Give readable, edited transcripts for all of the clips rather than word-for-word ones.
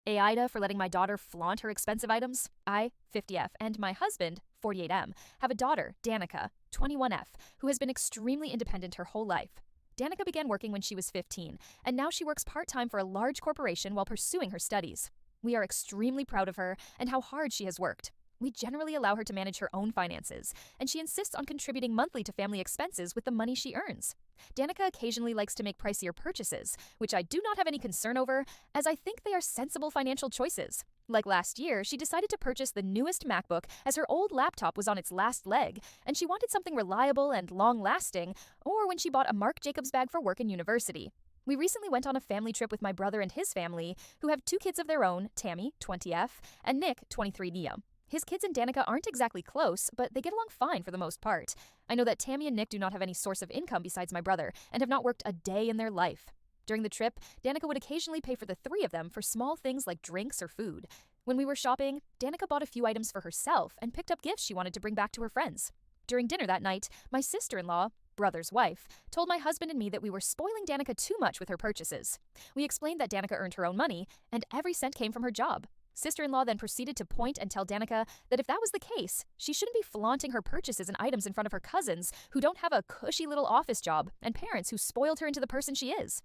AITA for letting my daughter flaunt her expensive items. I, 50F, and my husband, 48M, have a daughter, Danica, 21F, who has been extremely independent her whole life. Danica began working when she was 15, and now she works part-time for a large corporation while pursuing her studies. We are extremely proud of her and how hard she has worked. We generally allow her to manage her own finances, and she insists on contributing monthly to family expenses with the money she earns. Danica occasionally likes to make pricier purchases, which I do not have any concern over, as I think they are sensible financial choices. Like last year, she decided to purchase the newest MacBook as her old laptop was on its last leg, and she wanted something reliable and long-lasting, or when she bought a Marc Jacobs bag for work and university. We recently went on a family trip with my brother and his family, who have 2 kids of their own, Tammy, 20F, and Nick, 23 Nia. His kids and Danica aren't exactly close, but they get along fine for the most part. I know that Tammy and Nick do not have any source of income besides my brother and have not worked a day in their life. During the trip, Danica would occasionally pay for the 3 of them for small things like drinks or food. When we were shopping, Danica bought a few items for herself and picked up gifts she wanted to bring back to her friends. During dinner that night, my sister-in-law, brother's wife, told my husband and me that we were spoiling Danica too much with her purchases. We explained that Danica earned her own money, and every cent came from her job. Sister-in-law then proceeded to point and tell Danica that if that was the case, she shouldn't be flaunting her purchases and items in front of her cousins who don't have a cushy little office job and parents who spoiled her into the person she is.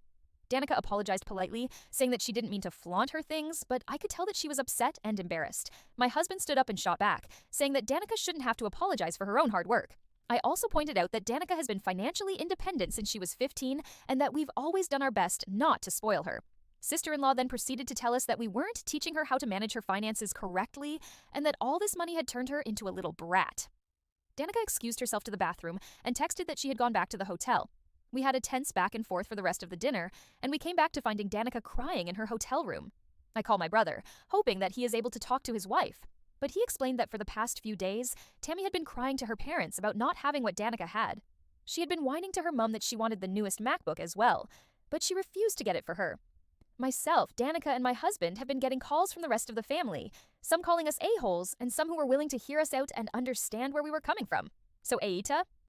Danica apologized politely, saying that she didn't mean to flaunt her things, but I could tell that she was upset and embarrassed. My husband stood up and shot back, saying that Danica shouldn't have to apologize for her own hard work. I also pointed out that Danica has been financially independent since she was 15 and that we've always done our best not to spoil her. Sister-in-law then proceeded to tell us that we weren't teaching her how to manage her finances correctly and that all this money had turned her into a little brat. Danica excused herself to the bathroom and texted that she had gone back to the hotel. We had a tense back and forth for the rest of the dinner, and we came back to finding Danica crying in her hotel room. I call my brother, hoping that he is able to talk to his wife. But he explained that for the past few days, Tammy had been crying to her parents about not having what Danica had. She had been whining to her mom that she wanted the newest MacBook as well, but she refused to get it for her. Myself, Danica, and my husband have been getting calls from the rest of the family, some calling us a-holes and some who were willing to hear us out and understand where we were coming from. So AITA,